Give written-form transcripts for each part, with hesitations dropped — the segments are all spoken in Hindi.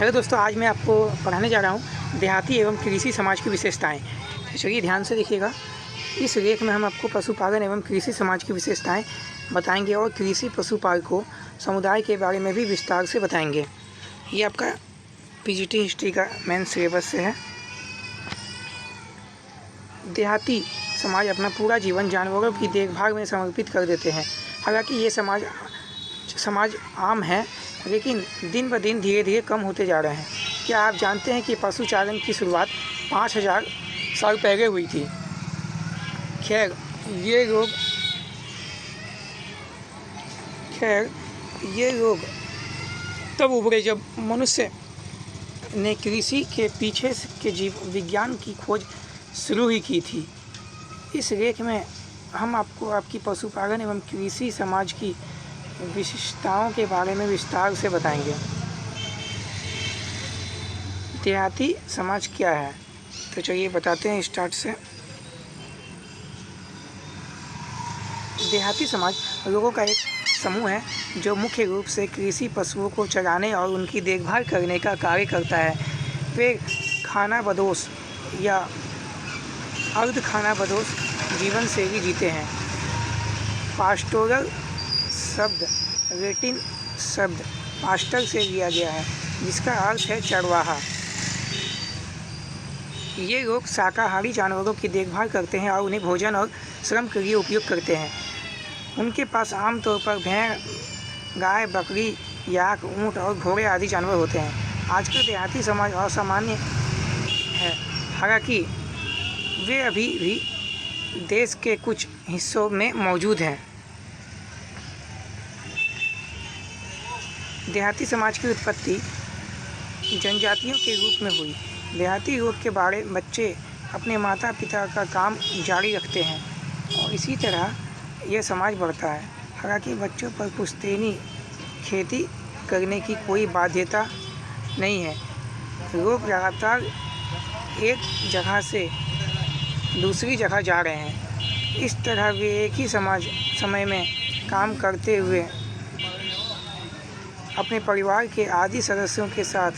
हेलो दोस्तों, आज मैं आपको पढ़ाने जा रहा हूँ देहाती एवं कृषि समाज की विशेषताएँ। चलिए ध्यान से देखिएगा। इस लेख में हम आपको पशुपालन एवं कृषि समाज की विशेषताएँ बताएंगे और कृषि पशुपालकों समुदाय के बारे में भी विस्तार से बताएंगे। ये आपका पीजीटी हिस्ट्री का मेन सिलेबस से है। देहाती समाज अपना पूरा जीवन जानवरों की देखभाल में समर्पित कर देते हैं। हालांकि ये समाज आम है, लेकिन दिन ब दिन धीरे धीरे कम होते जा रहे हैं। क्या आप जानते हैं कि पशुचारण की शुरुआत 5000 साल पहले हुई थी? खैर ये लोग तब उभरे जब मनुष्य ने कृषि के पीछे के जीव विज्ञान की खोज शुरू ही की थी। इस लेख में हम आपको आपकी पशुपालन एवं कृषि समाज की विशेषताओं के बारे में विस्तार से बताएंगे। देहाती समाज क्या है, तो चलिए बताते हैं स्टार्ट से। देहाती समाज लोगों का एक समूह है जो मुख्य रूप से कृषि पशुओं को चराने और उनकी देखभाल करने का कार्य करता है। वे खानाबदोश या अर्ध खानाबदोश जीवन शैली जीते हैं। पास्टोरल शब्द लैटिन शब्द पास्टर से लिया गया है, जिसका अर्थ है चरवाहा। ये लोग शाकाहारी जानवरों की देखभाल करते हैं और उन्हें भोजन और श्रम के लिए उपयोग करते हैं। उनके पास आमतौर पर भेड़, गाय, बकरी, याक, ऊँट और घोड़े आदि जानवर होते हैं। आजकल देहाती समाज असामान्य है, हालांकि वे अभी भी देश के कुछ हिस्सों में मौजूद हैं। देहाती समाज की उत्पत्ति जनजातियों के रूप में हुई। देहाती लोग के बड़े बच्चे अपने माता पिता का काम जारी रखते हैं और इसी तरह यह समाज बढ़ता है। हालांकि बच्चों पर पुश्तैनी खेती करने की कोई बाध्यता नहीं है। लोग लगातार एक जगह से दूसरी जगह जा रहे हैं। इस तरह वे एक ही समय में काम करते हुए अपने परिवार के आदि सदस्यों के साथ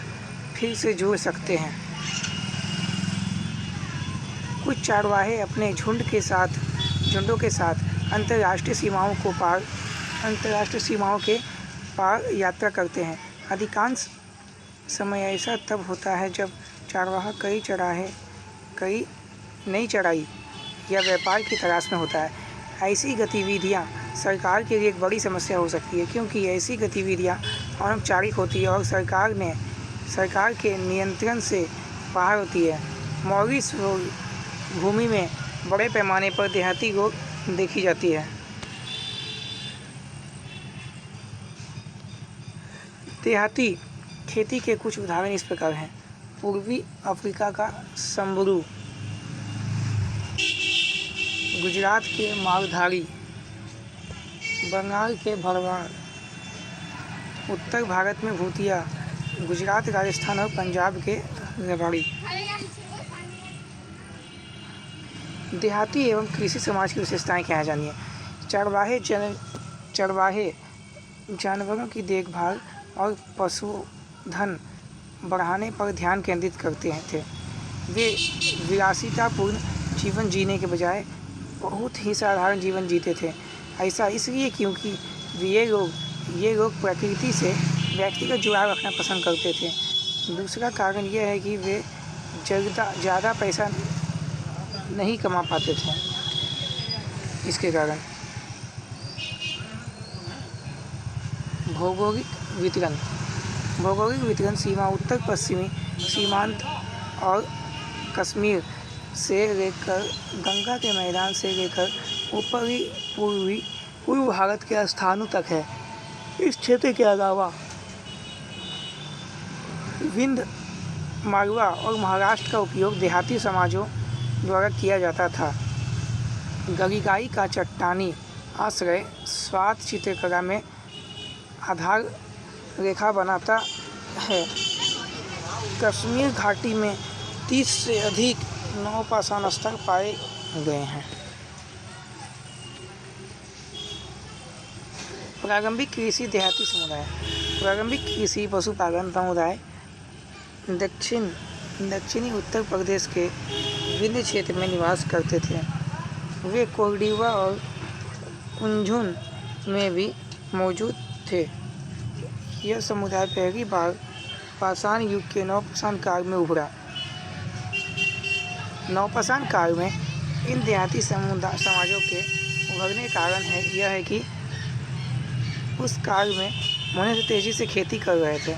फिर से जुड़ सकते हैं। कुछ चरवाहे अपने झुंडों के साथ अंतर्राष्ट्रीय सीमाओं के पार यात्रा करते हैं। अधिकांश समय ऐसा तब होता है जब चरवाहा कई नई चराई या व्यापार की तलाश में होता है। ऐसी गतिविधियां सरकार के लिए एक बड़ी समस्या हो सकती है, क्योंकि ऐसी गतिविधियां अनौपचारिक होती है और सरकार के नियंत्रण से बाहर होती है। मॉरिस भूमि में बड़े पैमाने पर देहाती लोग देखी जाती है। देहाती खेती के कुछ उदाहरण इस प्रकार हैं। पूर्वी अफ्रीका का संबरू, गुजरात के मालधारी, बंगाल के भरवाड़, उत्तर भारत में भूतिया, गुजरात, राजस्थान और पंजाब के रबाड़ी। देहाती एवं कृषि समाज की विशेषताएं क्या है, जानिए। चरवाहे जानवरों की देखभाल और पशुधन बढ़ाने पर ध्यान केंद्रित करते थे। वे विलासितापूर्ण जीवन जीने के बजाय बहुत ही साधारण जीवन जीते थे। ऐसा इसलिए क्योंकि ये लोग प्रकृति से व्यक्तिगत जुड़ाव रखना पसंद करते थे। दूसरा कारण यह है कि वे ज़्यादा पैसा नहीं कमा पाते थे। इसके कारण भौगोलिक वितरण सीमा उत्तर पश्चिमी सीमांत और कश्मीर से लेकर गंगा के मैदान से लेकर ऊपरी पूर्व भारत के स्थानों तक है। इस क्षेत्र के अलावा विंध्य, मालवा और महाराष्ट्र का उपयोग देहाती समाजों द्वारा किया जाता था। गरीगाई का चट्टानी आश्रय स्वात चित्रकला में आधार रेखा बनाता है। कश्मीर घाटी में 30 से अधिक नवपाषाण स्थल पाए गए हैं। प्रारंभिक कृषि देहाती समुदाय। प्रारंभिक कृषि पशुपालन समुदाय दक्षिणी उत्तर प्रदेश के विंध्य क्षेत्र में निवास करते थे। वे कोरडीवा और कुंझुन में भी मौजूद थे। यह समुदाय पहली बार पाषाण युग के नवपाषाण काल में उभरा। नवपाषाण काल में इन देहाती समाजों के उभरने का कारण यह है कि उस काल में मनुष्य तेजी से खेती कर रहे थे।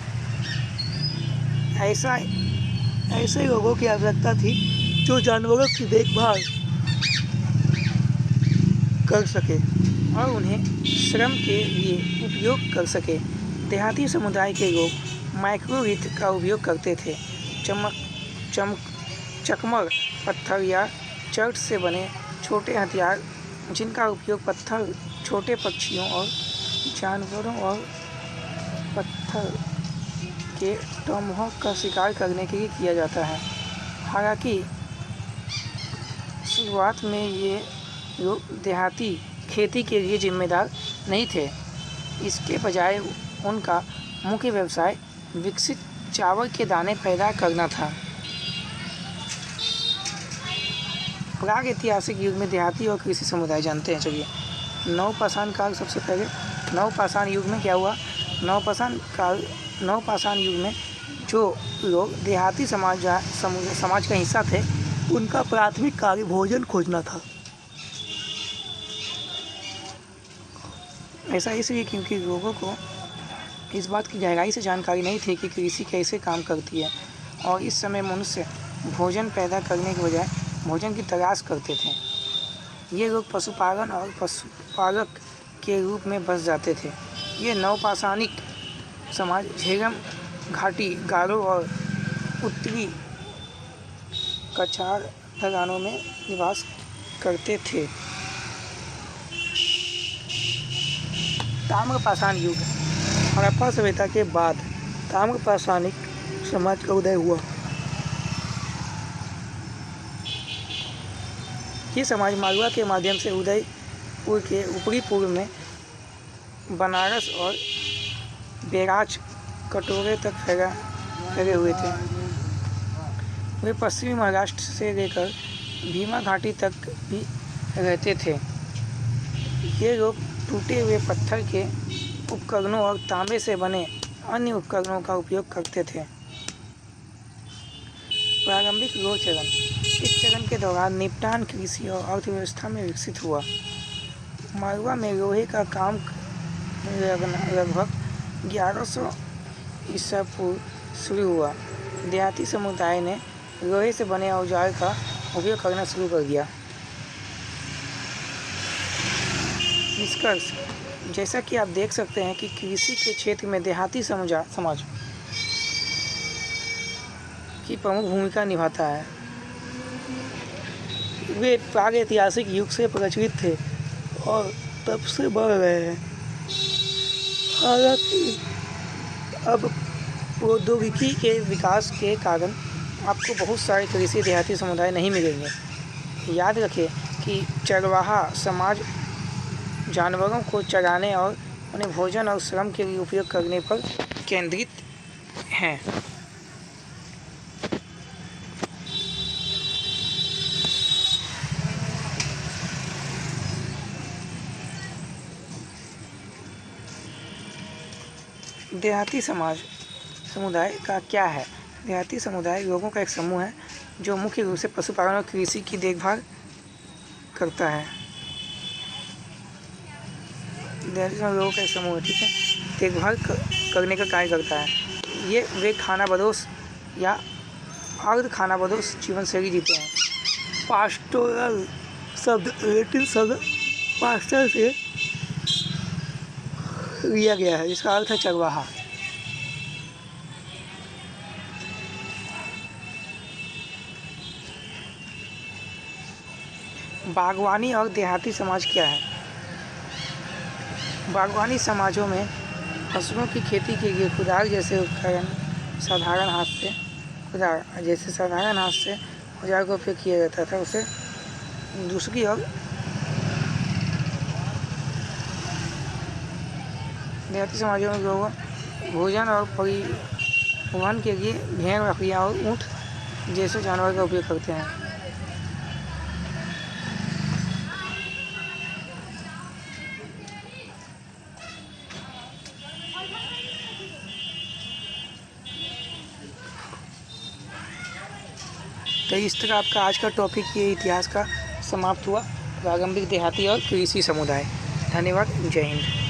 ऐसे लोगों की आवश्यकता थी जो जानवरों की देखभाल कर सके और उन्हें श्रम के लिए उपयोग कर सके। देहाती समुदाय के लोग माइक्रोरीथ का उपयोग करते थे। चकमक पत्थर या चर्ट से बने छोटे हथियार जिनका उपयोग पत्थर, छोटे पक्षियों और जानवरों और पत्थर के टॉमहॉक का शिकार करने के लिए किया जाता है। हालांकि शुरुआत में ये लोग देहाती खेती के लिए जिम्मेदार नहीं थे। इसके बजाय उनका मुख्य व्यवसाय विकसित चावल के दाने पैदा करना था। प्राग ऐतिहासिक युग में देहाती और कृषि समुदाय जानते हैं। चलिए, नवपाषाण काल। सबसे पहले नवपाषाण युग में क्या हुआ? नवपाषाण युग में जो लोग देहाती समाज का हिस्सा थे, उनका प्राथमिक कार्य भोजन खोजना था। ऐसा इसलिए क्योंकि लोगों को इस बात की गहराई से जानकारी नहीं थी कि कृषि कैसे काम करती है, और इस समय मनुष्य भोजन पैदा करने के बजाय भोजन की तलाश करते थे। ये लोग पशुपालन और पशुपालक के रूप में बस जाते थे। ये नवपाषाणिक समाज झेलम घाटी, गारो और उत्तरी कछार ढलानों में निवास करते थे। ताम्रपाषाण युग। हड़प्पा सभ्यता के बाद ताम्रपाषाणिक समाज का उदय हुआ। ये समाज मालवा के माध्यम से उदयपुर के ऊपरी पूर्व में बनारस और बेराज कटोरे तक फैले हुए थे। वे पश्चिमी महाराष्ट्र से लेकर भीमा घाटी तक भी रहते थे। ये लोग टूटे हुए पत्थर के उपकरणों और तांबे से बने अन्य उपकरणों का उपयोग करते थे। प्रारंभिक लोह चरण। इस चरण के दौरान निपटान कृषि और अर्थव्यवस्था में विकसित हुआ। मालवा में लोहे का काम लगभग 1100 ईसा पूर्व शुरू हुआ। देहाती समुदाय ने लोहे से बने औजार का उपयोग करना शुरू कर दिया। निष्कर्ष। जैसा कि आप देख सकते हैं कि कृषि के क्षेत्र में देहाती समाज की प्रमुख भूमिका निभाता है। वे प्राग ऐतिहासिक युग से प्रचलित थे और तब से बढ़ रहे हैं। हालांकि अब प्रौद्योगिकी के विकास के कारण आपको बहुत सारे कृषि देहाती समुदाय नहीं मिलेंगे। याद रखें कि चरवाहा समाज जानवरों को चराने और उन्हें भोजन और श्रम के लिए उपयोग करने पर केंद्रित हैं। देहाती समुदाय का क्या है? देहाती समुदाय लोगों का एक समूह है जो मुख्य रूप से पशुपालन और कृषि की देखभाल करता है। देहाती लोगों का एक समूह है, ठीक है, देखभाल करने का कार्य करता है। वे खानाबदोश या अर्ध खानाबदोश जीवन शैली जीते हैं। पास्टोरल शब्द लैटिन शब्द पास्टर से लिया गया है, जिसका अर्थ है चरवाहा। बागवानी और देहाती समाज क्या है? बागवानी समाजों में फसलों की खेती के लिए कुदाल जैसे उपकरण साधारण हाथ से औजार का उपयोग किया जाता था। उसे दूसरी ओर देहाती समाजों में लोग भोजन और वन के लिए भेड़, बकरियाँ और ऊँट जैसे जानवर का उपयोग करते हैं। तो इस तरह आपका आज का टॉपिक ये इतिहास का समाप्त हुआ, प्रारंभिक देहाती और कृषि समुदाय। धन्यवाद। जय हिंद।